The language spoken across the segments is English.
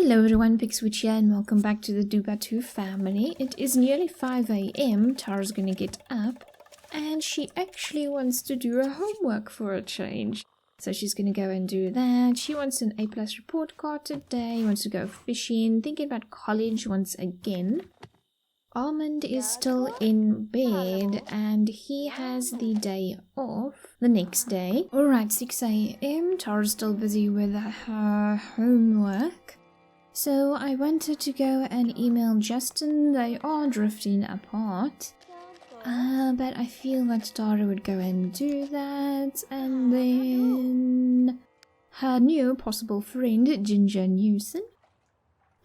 Hello everyone, pixelwitch here and welcome back to the DeBateau family. It is nearly 5 AM, Tara's gonna get up and she actually wants to do her homework for a change. So she's gonna go and do that. She wants an A+ report card today, wants to go fishing, thinking about college once again. Almond is still in bed and he has the day off the next day. Alright, 6 AM, Tara's still busy with her homework. So I wanted to go and email Justin. They are drifting apart. But I feel that Tara would go and do that. And then her new possible friend, Ginger Newson.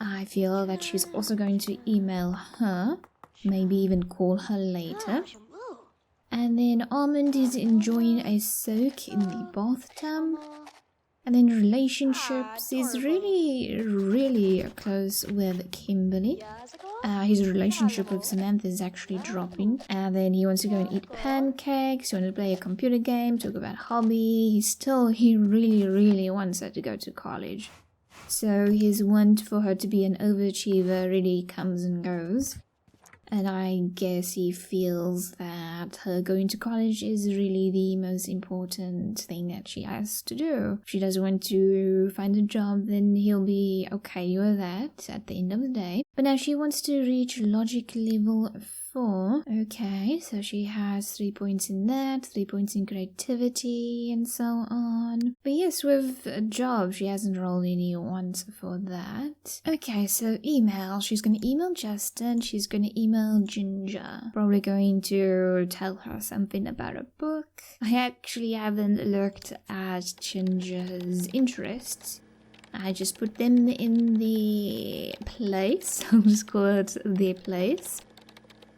I feel that she's also going to email her, maybe even call her later. And then Almond is enjoying a soak in the bathtub. And then relationships is really close with Kimberly. His relationship with Samantha is actually dropping. And then he wants to go and eat pancakes, he wants to play a computer game, talk about hobby. He really wants her to go to college. So his want for her to be an overachiever really comes and goes. And I guess he feels that her going to college is really the most important thing that she has to do. If she doesn't want to find a job, then he'll be okay with that at the end of the day. But now she wants to reach logic level 4. Okay, so she has 3 points in that, 3 points in creativity, and so on. But yes, with a job, she hasn't rolled any ones for that. Okay, so email. She's going to email Justin. She's going to email Ginger. Probably going to tell her something about a book. I actually haven't looked at Ginger's interests. I just put them in the place. I'll just call it their place.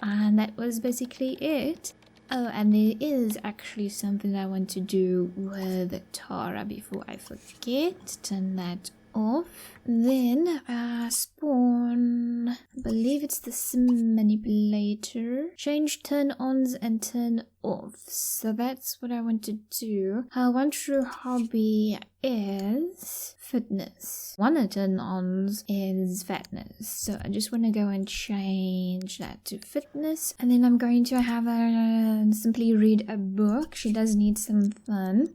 And that was basically it. Oh, and there is actually something I want to do with Tara before I forget. Turn that off. Then, spawn, I believe it's the sim manipulator. Change turn-ons and turn-offs. So that's what I want to do. Her one true hobby is fitness. One of the turn-ons is fatness. So I just want to go and change that to fitness. And then I'm going to have her simply read a book. She does need some fun.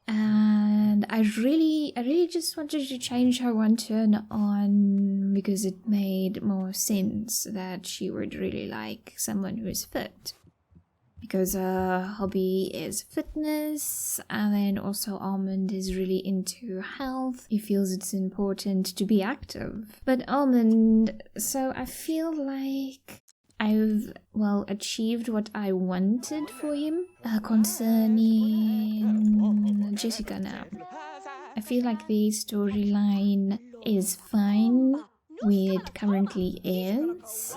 And I really just wanted to change her one turn on because it made more sense that she would really like someone who is fit. Because her hobby is fitness, and then also Almond is really into health. He feels it's important to be active. But Almond, so I feel like I've, achieved what I wanted for him concerning Jessica now. I feel like the storyline is fine where it currently is.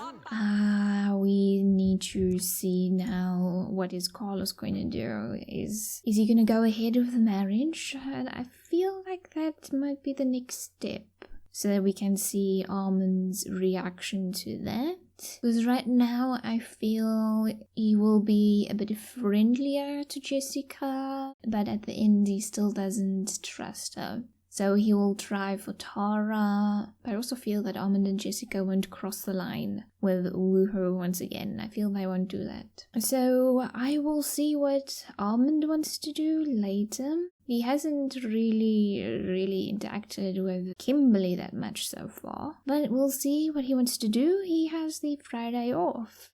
We need to see now what is Carlos going to do. Is he going to go ahead with the marriage? And I feel like that might be the next step. So that we can see Almond's reaction to that. Because right now I feel he will be a bit friendlier to Jessica, but at the end he still doesn't trust her. So he will try for Tara, but I also feel that Almond and Jessica won't cross the line with Woohoo once again. I feel they won't do that. So I will see what Almond wants to do later. He hasn't really interacted with Kimberly that much so far, but we'll see what he wants to do. He has the Friday off.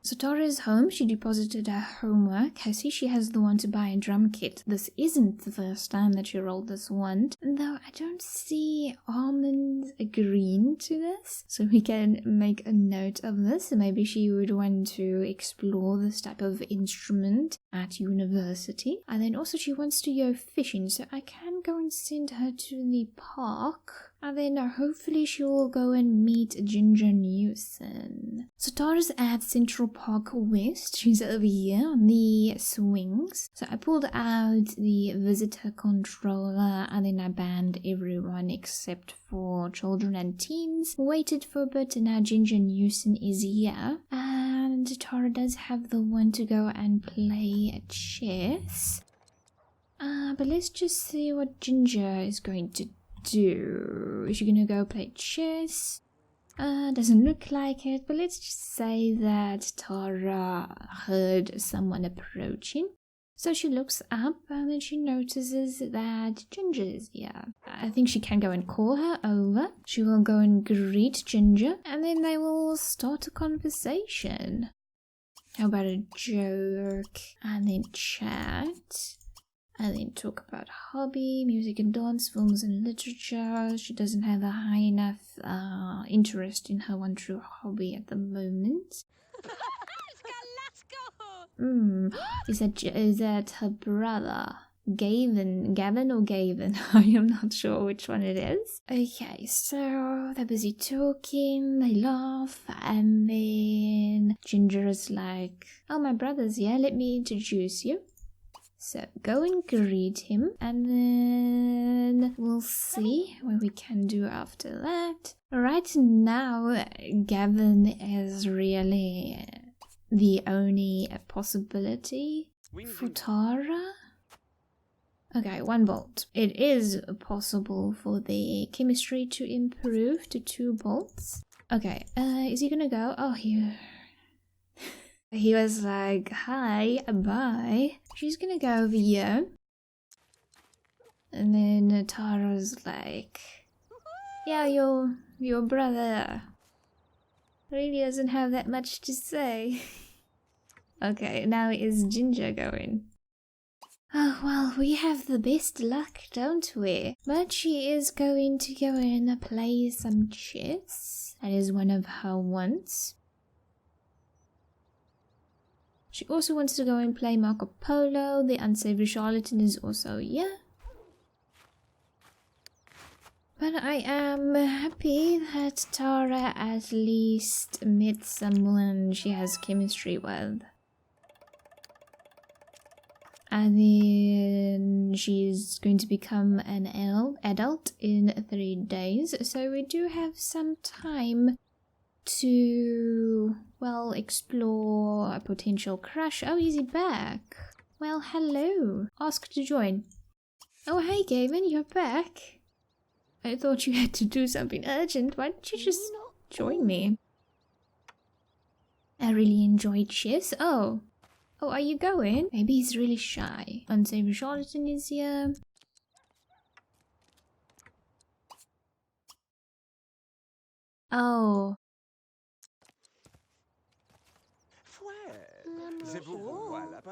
So Tara is home. She deposited her homework. I see she has the one to buy a drum kit. This isn't the first time that she rolled this one, though I don't see Almond agreeing to this. So we can make a note of this. Maybe she would want to explore this type of instrument at university. And then also she wants to go fishing, so I can go and send her to the park. And then hopefully she will go and meet Ginger Newson. So Tara's at Central Park West. She's over here on the swings. So I pulled out the visitor controller and then I banned everyone except for children and teens. Waited for a bit and now Ginger Newson is here. And Tara does have the one to go and play chess. But let's just see what Ginger is going to do. Is she gonna go play chess? Doesn't look like it, but let's just say that Tara heard someone approaching. So she looks up and then she notices that Ginger is here. I think she can go and call her over. She will go and greet Ginger and then they will start a conversation. How about a joke and then chat? And then talk about hobby, music and dance, films and literature. She doesn't have a high enough interest in her one true hobby at the moment. Is that her brother? Gavin or Gavin? I am not sure which one it is. Okay, so they're busy talking, they laugh, and then Ginger is like, oh, my brother's here, let me introduce you. So go and greet him and then we'll see what we can do after that. Right now, Gavin is really the only possibility for Tara. Okay, 1 bolt. It is possible for the chemistry to improve to 2 bolts. Okay, is he gonna go? Oh, he was like, hi, bye. She's gonna go over here. And then Tara's like, yeah, your brother really doesn't have that much to say. Okay, now is Ginger going? Oh, well, we have the best luck, don't we? But she is going to go and play some chess. That is one of her wants. She also wants to go and play Marco Polo. The unsavory charlatan is also here. But I am happy that Tara at least met someone she has chemistry with. And then she's going to become an adult in 3 days. So we do have some time to, well, explore a potential crush. Oh, is he back? Well, hello. Ask to join. Oh, hey, Gavin, you're back. I thought you had to do something urgent. Why don't you just join me? I really enjoyed chess. Oh, are you going? Maybe he's really shy. Unsavory charlatan is here. Oh.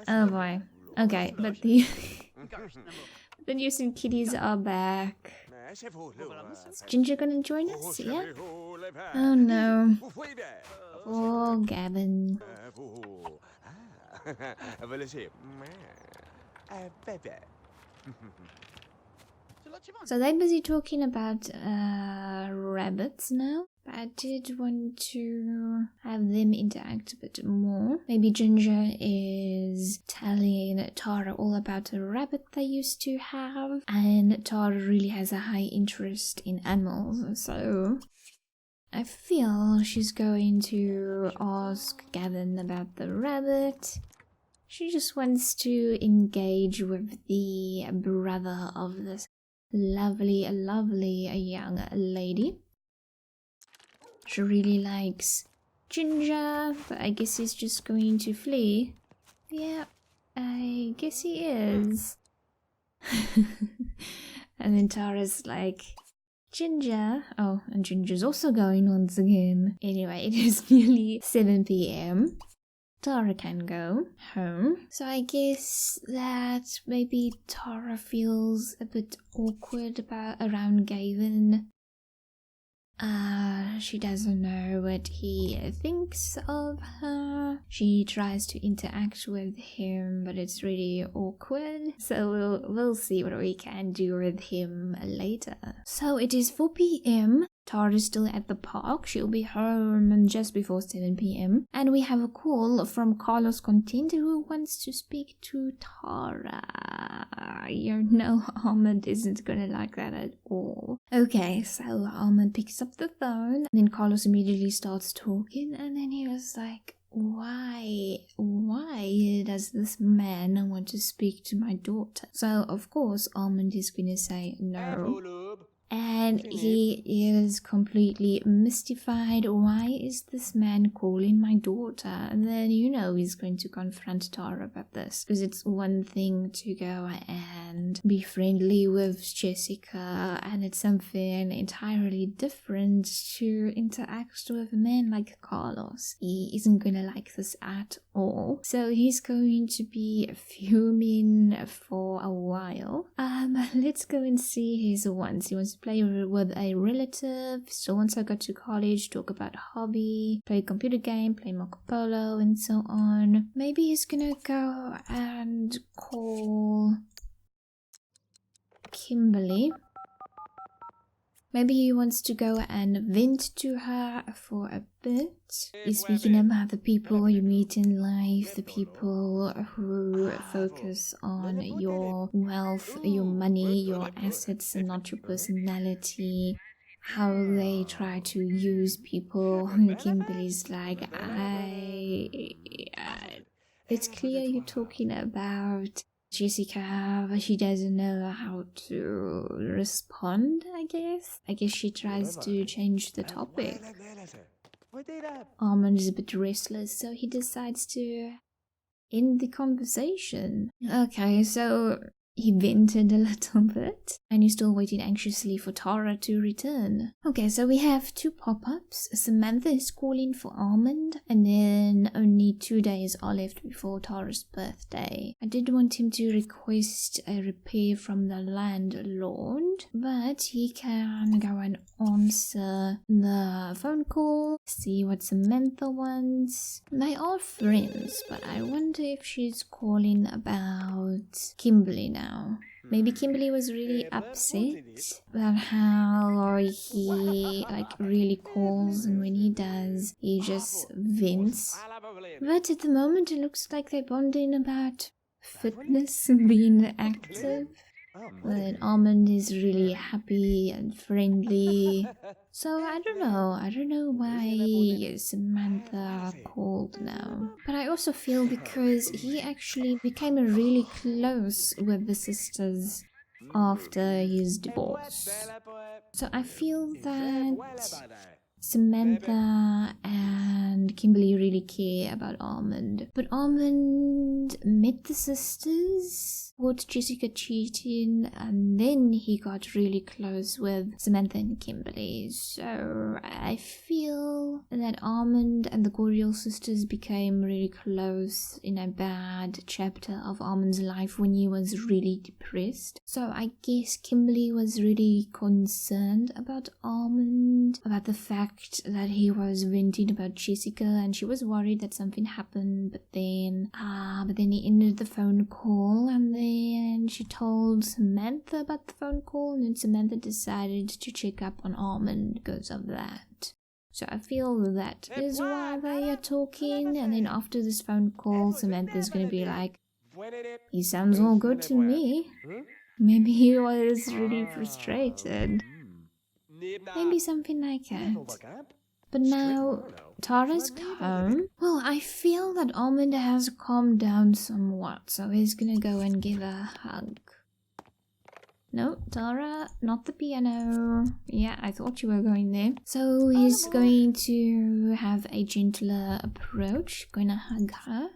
Oh boy. Okay, but the Newsom kitties are back. Is Ginger gonna join us? Yeah? Oh no. Oh, Gavin. So they're busy talking about rabbits now. But I did want to have them interact a bit more. Maybe Ginger is telling Tara all about a rabbit they used to have. And Tara really has a high interest in animals. So I feel she's going to ask Gavin about the rabbit. She just wants to engage with the brother of this lovely young lady. She really likes Ginger, but I guess he's just going to flee. Yeah, I guess he is. And then Tara's like, Ginger. Oh, and Ginger's also going once again. Anyway, it is nearly 7 p.m. Tara can go home. So I guess that maybe Tara feels a bit awkward around Gavin. She doesn't know what he thinks of her. She tries to interact with him, but it's really awkward. So we'll see what we can do with him later. So it is 4 p.m. Tara is still at the park. She'll be home just before 7 p.m. And we have a call from Carlos Contender who wants to speak to Tara. You know, Ahmed isn't gonna like that at all. Okay, so Ahmed picks up the phone and then Carlos immediately starts talking and then he was like, why does this man want to speak to my daughter? So of course Almond is gonna say no. And he is completely mystified. Why is this man calling my daughter? And then he's going to confront Tara about this. Because it's one thing to go and be friendly with Jessica, and it's something entirely different to interact with a man like Carlos. He isn't gonna like this at all. So he's going to be fuming for a while. Let's go and see his wants. He wants to play with a relative, still wants to go to college, talk about hobby, play a computer game, play Marco Polo, and so on. Maybe he's gonna go and call Kimberly. Maybe he wants to go and vent to her for a bit. He's speaking about the people you meet in life, the people who focus on your wealth, your money, your assets, and not your personality. How they try to use people. And Kimberly's like, it's clear you're talking about Jessica, but she doesn't know how to respond, I guess. I guess she tries to change the topic. Armand is a bit restless, so he decides to end the conversation. Okay, so he vented a little bit, and he's still waiting anxiously for Tara to return. Okay, so we have two pop-ups. Samantha is calling for Almond, and then only 2 days are left before Tara's birthday. I did want him to request a repair from the landlord, but he can go and answer the phone call, see what Samantha wants. They are friends, but I wonder if she's calling about Kimberly now. Maybe Kimberly was really upset about how he really calls, and when he does, he just vents. But at the moment it looks like they're bonding about fitness and being active. But Almond is really happy and friendly. So I don't know why Samantha called now. But I also feel because he actually became really close with the sisters after his divorce. So I feel that Samantha and Kimberly really care about Almond. But Almond met the sisters, caught Jessica cheating, and then he got really close with Samantha and Kimberly. So I feel that Almond and the Cordial sisters became really close in a bad chapter of Almond's life when he was really depressed. So I guess Kimberly was really concerned about Almond, about the fact that he was venting about Jessica, and she was worried that something happened, but then he ended the phone call, and then she told Samantha about the phone call, and then Samantha decided to check up on Almond because of that. So I feel that is why they are talking, and then after this phone call, Samantha's gonna be like, he sounds all good to me. Maybe he was really frustrated. Maybe something like that. But now Tara's home. Well, I feel that Almond has calmed down somewhat, so he's gonna go and give her a hug. No, Tara, not the piano. Yeah, I thought you were going there. So he's going to have a gentler approach, gonna hug her.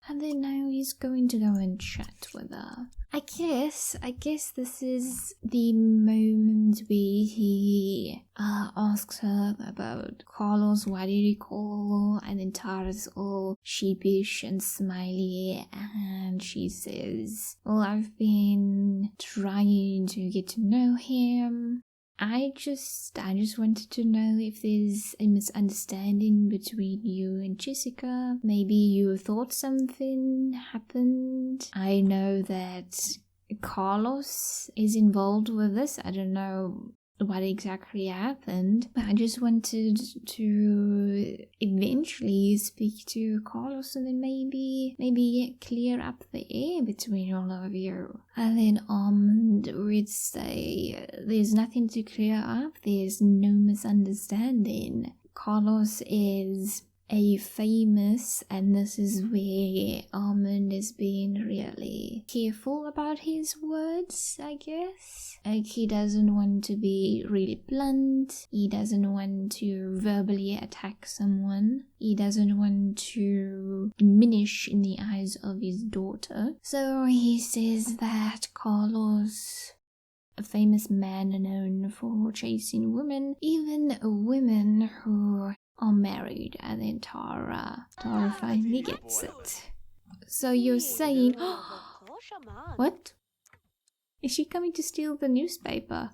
And then now he's going to go and chat with her. I guess this is the moment where he asks her about Carlos, why did he call? And then Tara's all sheepish and smiley, and she says, well, I've been trying to get to know him. I just wanted to know if there's a misunderstanding between you and Jessica. Maybe you thought something happened. I know that Carlos is involved with this. I don't know what exactly happened, but I just wanted to eventually speak to Carlos and then maybe clear up the air between all of you. And then Almond would say, there's nothing to clear up, there's no misunderstanding. Carlos is a famous, and this is where Almond is being really careful about his words, I guess. Like, he doesn't want to be really blunt, he doesn't want to verbally attack someone, he doesn't want to diminish in the eyes of his daughter. So he says that Carlos, a famous man known for chasing women, even women who are married, and then Tara finally gets it. So you're saying, what? Is she coming to steal the newspaper?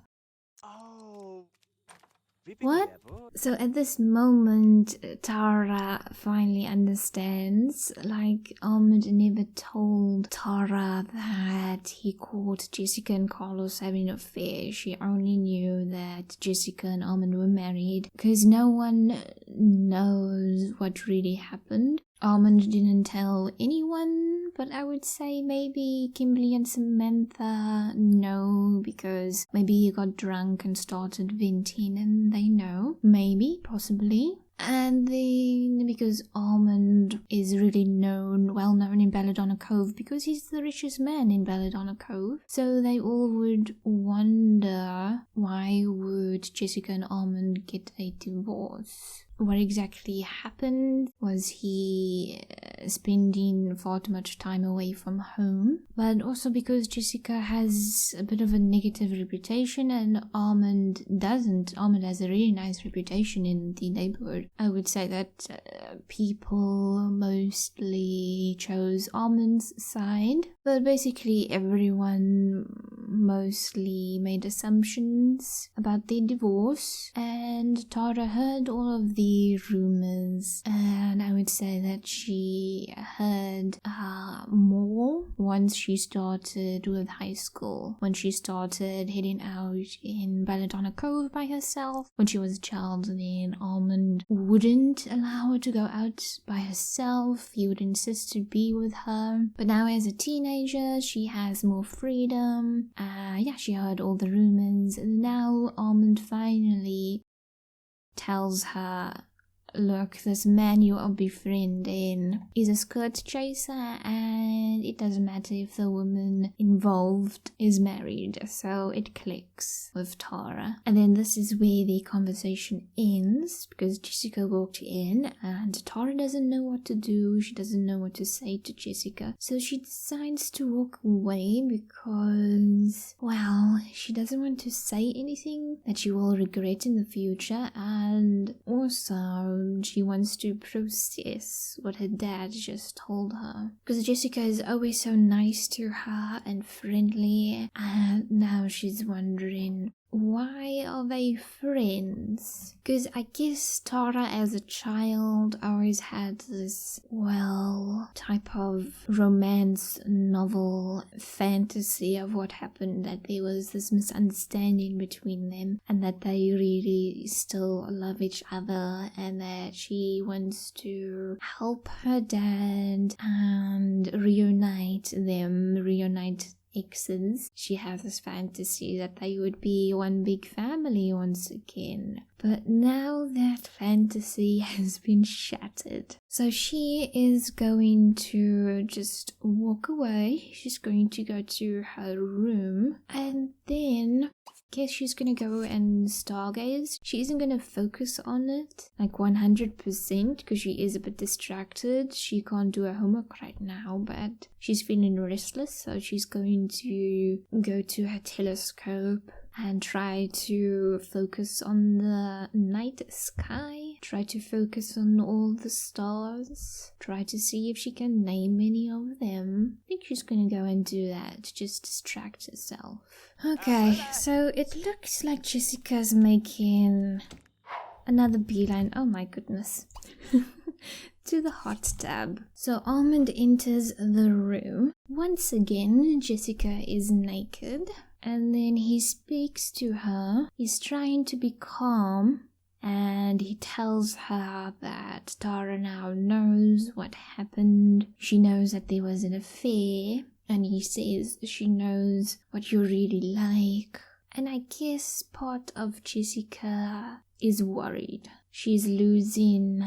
What? So at this moment, Tara finally understands. Like, Almond never told Tara that he caught Jessica and Carlos having an affair. She only knew that Jessica and Almond were married, because no one knows what really happened. Almond didn't tell anyone, but I would say maybe Kimberly and Samantha know, because maybe he got drunk and started venting and they know. Maybe, possibly. And then because Almond is really well known in Belladonna Cove because he's the richest man in Belladonna Cove. So they all would wonder, why would Jessica and Almond get a divorce? What exactly happened? Was he spending far too much time away from home? But also because Jessica has a bit of a negative reputation and Almond doesn't. Almond has a really nice reputation in the neighborhood. I would say that people mostly chose Almond's side. But basically everyone mostly made assumptions about their divorce, and Tara heard all of the rumors, and I would say that she heard more once she started with high school, when she started heading out in Belladonna Cove by herself. When she was a child, then Almond wouldn't allow her to go out by herself. He would insist to be with her, but now as a teenager she has more freedom. She heard all the rumors, and now Almond finally tells her, look, this man you are befriending is a skirt chaser, and it doesn't matter if the woman involved is married. So it clicks with Tara. And then this is where the conversation ends, because Jessica walked in and Tara doesn't know what to do. She doesn't know what to say to Jessica. So she decides to walk away because, well, she doesn't want to say anything that she will regret in the future, and also she wants to process what her dad just told her. Because Jessica is always so nice to her and friendly, and now she's wondering, why are they friends? Because I guess Tara as a child always had this, well, type of romance novel fantasy of what happened, that there was this misunderstanding between them and that they really still love each other, and that she wants to help her dad and reunite exes. She has this fantasy that they would be one big family once again. But now that fantasy has been shattered. So she is going to just walk away. She's going to go to her room, and then guess she's gonna go and stargaze. She isn't gonna focus on it like 100% because she is a bit distracted. She can't do her homework right now, but she's feeling restless, so she's going to go to her telescope and try to focus on the night sky, try to focus on all the stars, try to see if she can name any of them. I think she's gonna go and do that to just distract herself. Okay, so it looks like Jessica's making another beeline, oh my goodness, to the hot tub. So Almond enters the room. Once again, Jessica is naked. And then he speaks to her. He's trying to be calm, and he tells her that Tara now knows what happened. She knows that there was an affair, and he says she knows what you're really like. And I guess part of Jessica is worried. She's losing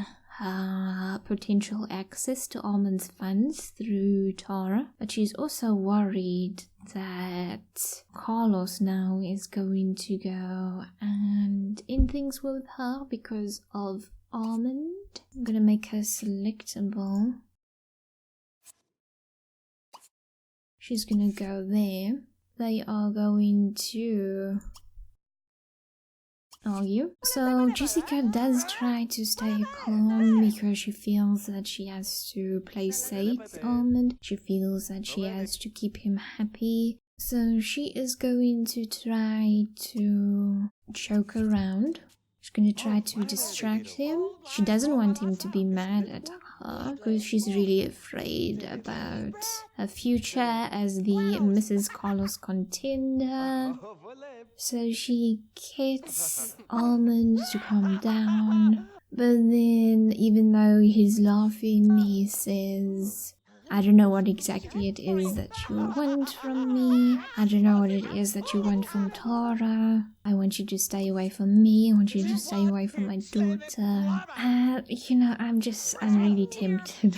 potential access to Almond's funds through Tara, but she's also worried that Carlos now is going to go and end things with her because of Almond. I'm gonna make her selectable. She's gonna go there. They are going to argue. So Jessica does try to stay calm because she feels that she has to play safe with Almond. She feels that she has to keep him happy. So she is going to try to joke around. She's going to try to distract him. She doesn't want him to be mad at her because she's really afraid about her future as the Mrs. Carlos Contender. So she gets Almond to calm down. But then, even though he's laughing, he says, I don't know what exactly it is that you want from me. I don't know what it is that you want from Tara. I want you to stay away from me. I want you to stay away from my daughter. You know, I'm really tempted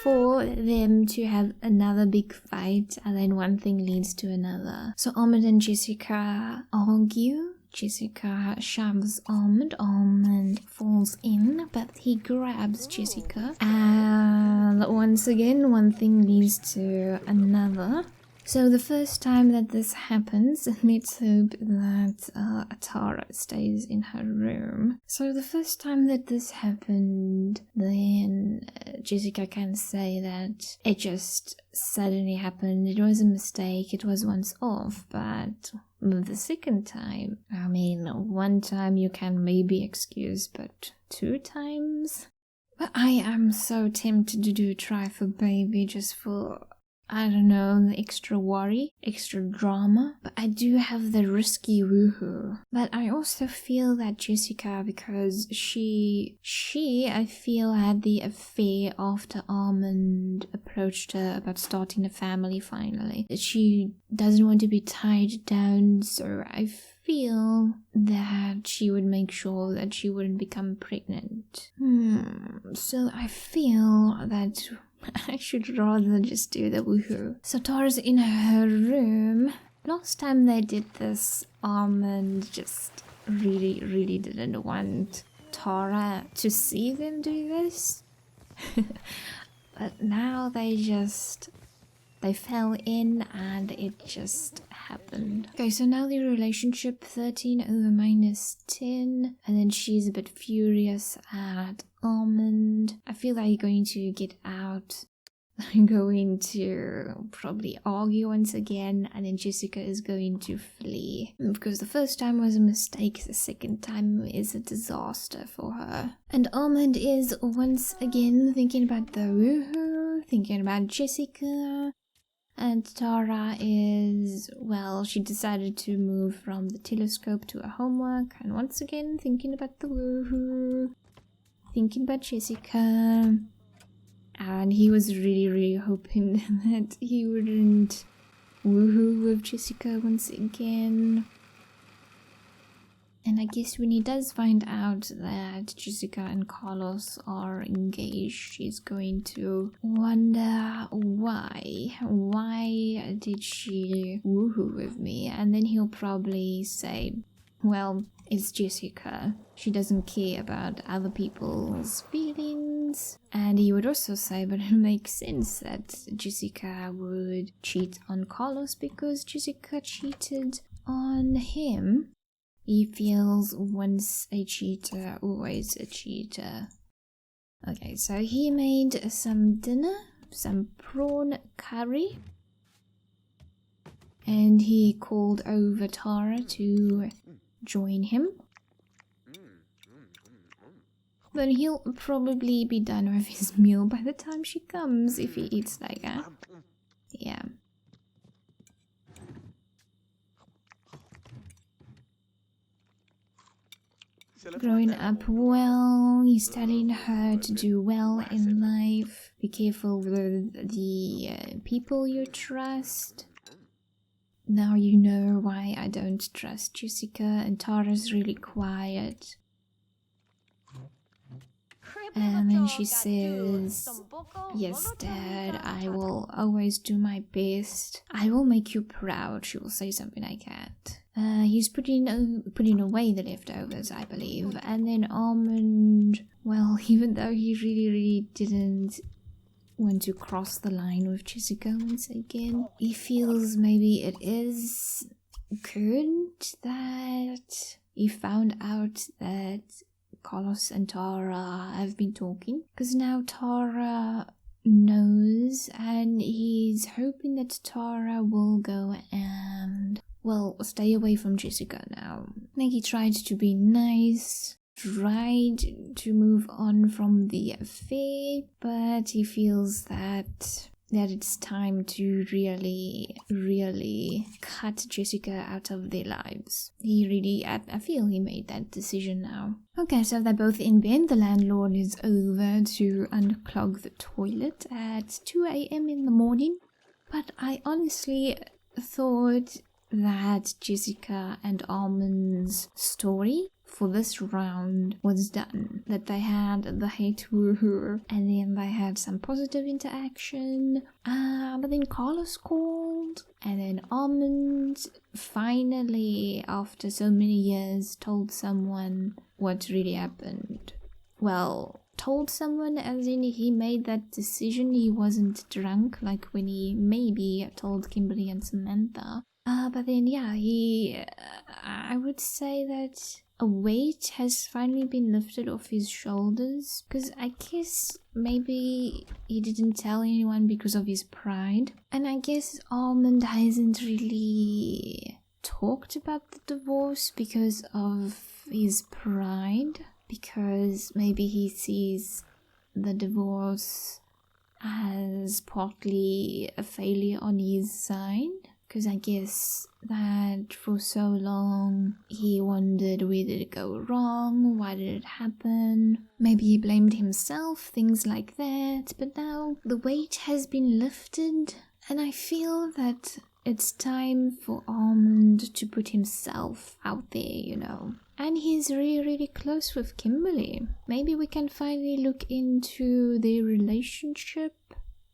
for them to have another big fight, and then one thing leads to another. So Almond and Jessica argue. Jessica shoves Almond. Almond falls in, but he grabs Jessica. And once again, one thing leads to another. So the first time that this happens, let's hope that Tara stays in her room. So the first time that this happened, then Jessica can say that it just suddenly happened. It was a mistake. It was once off, but the second time, I mean, one time you can maybe excuse, but 2 times? But I am so tempted to do Try for Baby just for, I don't know, the extra worry, extra drama. But I do have the risky woohoo. But I also feel that Jessica, because she I feel had the affair after Almond approached her about starting a family finally. She doesn't want to be tied down, so I feel that she would make sure that she wouldn't become pregnant. So I feel that I should rather just do the woohoo. So Tara's in her room. Last time they did this, Almond just really didn't want Tara to see them do this. But now they fell in and it just happened. Okay, so now the relationship 13 over -10. And then she's a bit furious at Almond. I feel like you're going to get out. I'm going to probably argue once again, and then Jessica is going to flee. Because the first time was a mistake, the second time is a disaster for her. And Almond is once again thinking about the woohoo, thinking about Jessica. And Tara is, well, she decided to move from the telescope to her homework, and once again thinking about the woohoo, thinking about Jessica. And he was really hoping that he wouldn't woohoo with Jessica once again. And I guess when he does find out that Jessica and Carlos are engaged, she's going to wonder why. Why did she woohoo with me? And then he'll probably say, well, it's Jessica. She doesn't care about other people's feelings. And he would also say, but it makes sense that Jessica would cheat on Carlos because Jessica cheated on him. He feels once a cheater, always a cheater. Okay, so he made some dinner, some prawn curry. And he called over Tara to join him. But he'll probably be done with his meal by the time she comes if he eats like that. Yeah. Growing up well, he's telling her to do well in life. Be careful with the people you trust. Now you know why I don't trust Jessica, and Tara's really quiet. And then she says, yes, Dad, I will always do my best. I will make you proud. She will say something like that. He's putting away the leftovers, I believe. And then Almond, well, even though he really didn't want to cross the line with Jessica once again, he feels maybe it is good that he found out that Carlos and Tara have been talking, because now Tara knows, and he's hoping that Tara will go and, well, stay away from Jessica now. Like, he tried to be nice, tried to move on from the affair, but he feels that it's time to really cut Jessica out of their lives. I feel he made that decision now. Okay, so they're both in bed. The landlord is over to unclog the toilet at 2 a.m. in the morning. But I honestly thought that Jessica and Almond's story for this round was done. That they had the hate woohoo, and then they had some positive interaction. But then Carlos called, and then Almond finally, after so many years, told someone what really happened. Well, told someone as in he made that decision. He wasn't drunk like when he maybe told Kimberly and Samantha. But then yeah, I would say that a weight has finally been lifted off his shoulders, because I guess maybe he didn't tell anyone because of his pride. And I guess Almond hasn't really talked about the divorce because of his pride, because maybe he sees the divorce as partly a failure on his side. Because I guess that for so long he wondered, where did it go wrong? Why did it happen? Maybe he blamed himself, things like that. But now the weight has been lifted, and I feel that it's time for Almond to put himself out there, you know. And he's really close with Kimberly. Maybe we can finally look into their relationship,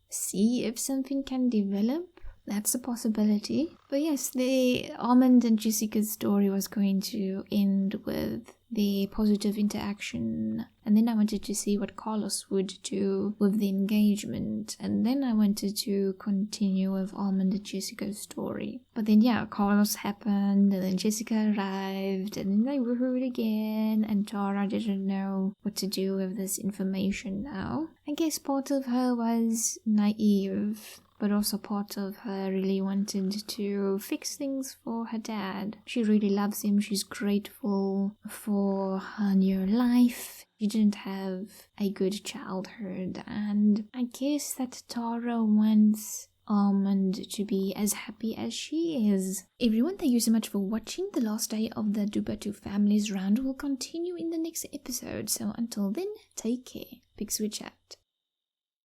see if something can develop. That's a possibility. But yes, the Almond and Jessica's story was going to end with the positive interaction. And then I wanted to see what Carlos would do with the engagement. And then I wanted to continue with Almond and Jessica's story. But then yeah, Carlos happened, and then Jessica arrived, and then they woohooed again, and Tara didn't know what to do with this information now. I guess part of her was naive, but also part of her really wanted to fix things for her dad. She really loves him. She's grateful for her new life. She didn't have a good childhood, and I guess that Tara wants Almond to be as happy as she is. Everyone, thank you so much for watching. The last day of the DeBateau families round will continue in the next episode, so until then, take care. Pixelwitch out.